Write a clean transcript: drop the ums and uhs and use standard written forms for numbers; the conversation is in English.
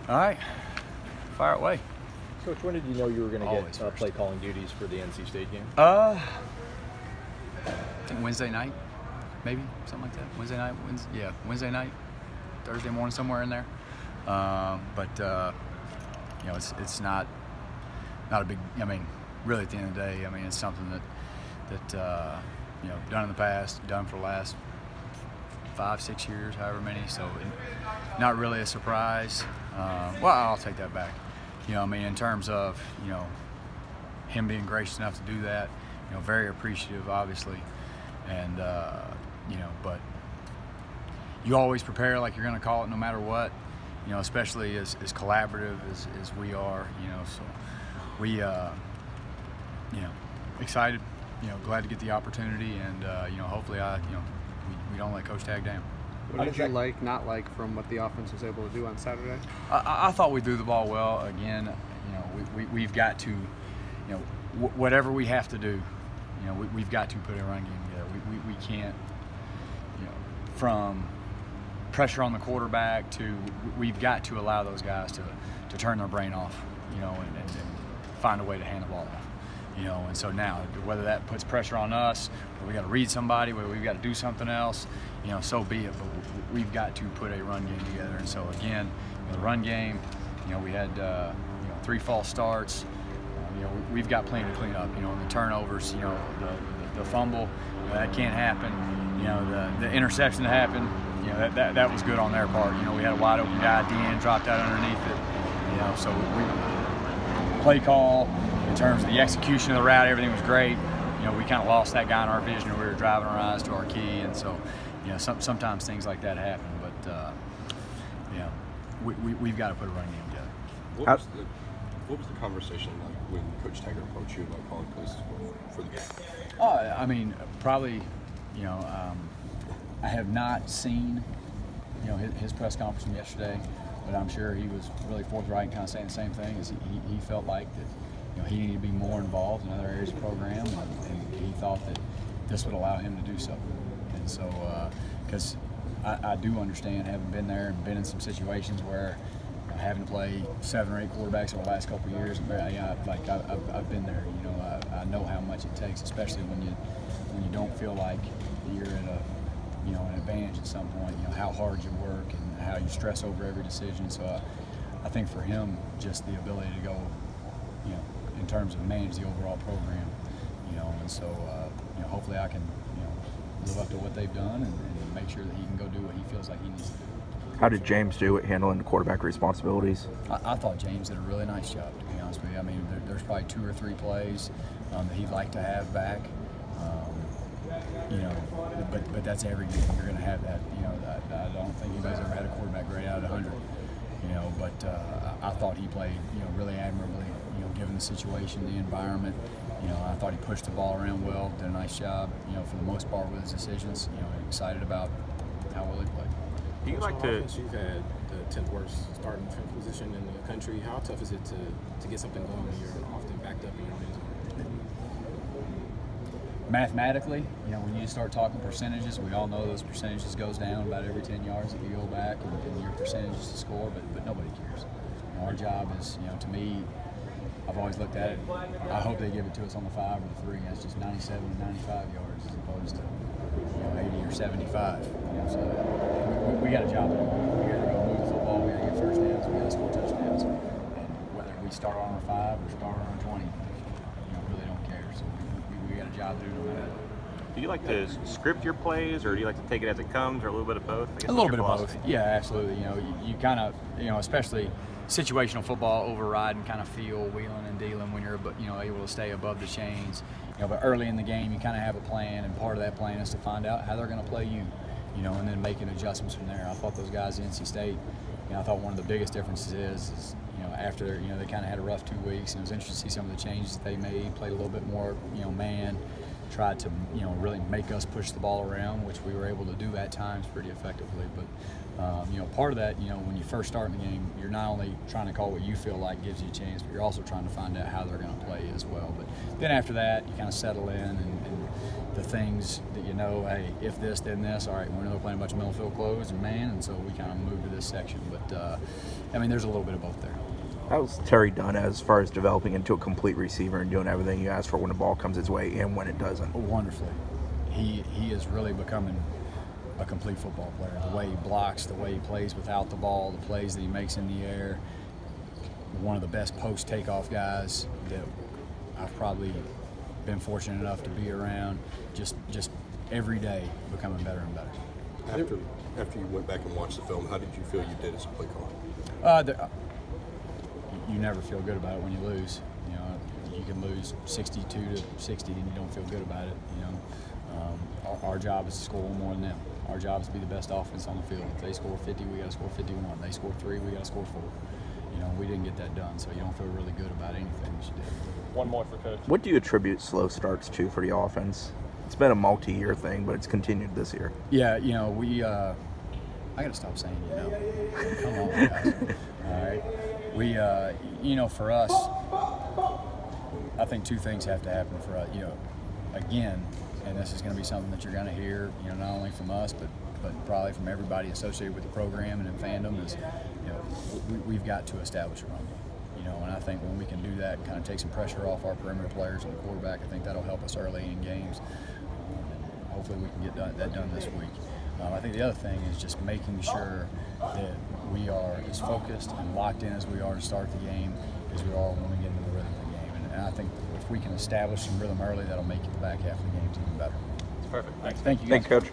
All right, fire away. Coach, when did you know you were going to Always get play calling duties for the NC State game? I think Wednesday night, maybe something like that. Wednesday night, Wednesday night, Thursday morning, somewhere in there. You know, it's not a big. I mean, really, at the end of the day, I mean, it's something that you know, done in the past, done for the last 5-6 years, however many. So, not really a surprise. Well, I'll take that back. You know, I mean, in terms of, you know, him being gracious enough to do that, you know, very appreciative, obviously, and you know, but you always prepare like you're going to call it no matter what. You know, especially as collaborative as we are. You know, so we, you know, excited. You know, glad to get the opportunity, and you know, hopefully, we don't let Coach Tag down. What did you like, not like, from what the offense was able to do on Saturday? I thought we threw the ball well. Again, you know, we've got to, you know, whatever we have to do, you know, we've got to put a run game together. We can't, you know, from pressure on the quarterback to we've got to allow those guys to turn their brain off, you know, and find a way to hand the ball off. You know, and so now, whether that puts pressure on us, or we got to read somebody, whether we've got to do something else, you know, so be it. But we've got to put a run game together. And so again, you know, the run game, you know, we had you know, 3 false starts. You know, we've got plenty to clean up. You know, and the turnovers, you know, the fumble, you know, that can't happen. You know, the interception that happened, you know, that was good on their part. You know, we had a wide open guy, DN dropped out underneath it. You know, so we play call. In terms of the execution of the route, everything was great. You know, we kind of lost that guy in our vision, and we were driving our eyes to our key, and so, you know, sometimes things like that happen. But you know, we've got to put a run game together. What was the conversation like when Coach Taggart approached you about calling plays for the game? I mean, probably, you know, I have not seen, you know, his press conference from yesterday, but I'm sure he was really forthright and kind of saying the same thing. Is he felt like that, you know, he needed to be more involved in other areas of the program, and he thought that this would allow him to do so. And so, because I do understand, having been there and been in some situations where, you know, having to play 7 or 8 quarterbacks over the last couple of years, I've been there. You know, I know how much it takes, especially when you don't feel like you're at a, you know, an advantage at some point. You know, how hard you work and how you stress over every decision. So I think for him, just the ability to go, you know, in terms of manage the overall program, you know, and so you know, hopefully I can, you know, live up to what they've done and make sure that he can go do what he feels like he needs to do. How did James do at handling the quarterback responsibilities? I thought James did a really nice job, to be honest with you. I mean, there's probably 2 or 3 plays that he'd like to have back. You know, but that's every game. You're going to have that. You know, I don't think anybody's ever had a quarterback grade out of 100. You know, but I thought he played, you know, really admirably. You know, given the situation, the environment. You know, I thought he pushed the ball around well, did a nice job. You know, for the most part with his decisions. You know, excited about how well he played. Do you like to? You've had the 10th worst starting defense position in the country. How tough is it to get something going when you're often backed up in your own end zone? Mathematically, you know, when you start talking percentages, we all know those percentages goes down about every 10 yards that you go back and your percentages to score, but nobody cares. You know, our job is, you know, to me, I've always looked at it, I hope they give it to us on the 5 or the 3. That's just 97 and 95 yards as opposed to, you know, 80 or 75. You know, so we got a job to do. We got to go move the football, we got to get first downs, we got to score touchdowns. And whether we start on our 5 or start on our 20, you know, really don't care. So we got a job to do no matter. Do you like to script your plays, or do you like to take it as it comes, or a little bit of both? A little bit of both. Yeah, absolutely. You know, you kind of, you know, especially situational football, override and kind of feel wheeling and dealing when you're, you know, able to stay above the chains. You know, but early in the game, you kind of have a plan, and part of that plan is to find out how they're going to play you. You know, and then making adjustments from there. I thought those guys at NC State, you know, I thought one of the biggest differences is you know, after, you know, they kind of had a rough 2 weeks, and it was interesting to see some of the changes that they made. Played a little bit more, you know, man. Tried to, you know, really make us push the ball around, which we were able to do at times pretty effectively. But, you know, part of that, you know, when you first start in the game, you're not only trying to call what you feel like gives you a chance, but you're also trying to find out how they're going to play as well. But then after that, you kind of settle in and the things that you know, hey, if this, then this. All right, we're playing a bunch of middle field close and man, and so we kind of move to this section. But I mean, there's a little bit of both there. How's Terry done as far as developing into a complete receiver and doing everything you ask for when the ball comes his way and when it doesn't? Wonderfully. He is really becoming a complete football player. The way he blocks, the way he plays without the ball, the plays that he makes in the air. One of the best post takeoff guys that I've probably been fortunate enough to be around. Just every day becoming better and better. After you went back and watched the film, how did you feel you did as a play caller? You never feel good about it when you lose. You know, you can lose 62 to 60 and you don't feel good about it. You know, our job is to score one more than them. Our job is to be the best offense on the field. If they score 50, we got to score 51. If they score 3, we got to score 4. You know, we didn't get that done, so you don't feel really good about anything that you did. One more for Coach. What do you attribute slow starts to for the offense? It's been a multi-year thing, but it's continued this year. Yeah, you know, I got to stop saying, you know. Come on, guys. All right. You know, for us, I think 2 things have to happen for us. You know, again, and this is going to be something that you're going to hear, you know, not only from us, but probably from everybody associated with the program and in fandom is, you know, we've got to establish a run game. You know, and I think when we can do that and kind of take some pressure off our perimeter players and the quarterback, I think that'll help us early in games. And hopefully we can get that done this week. I think the other thing is just making sure that we are as focused and locked in as we are to start the game as we are when we get into the rhythm of the game. And I think if we can establish some rhythm early, that'll make the back half of the games even better. Perfect. Thanks. Thank you, guys. Thanks, Coach.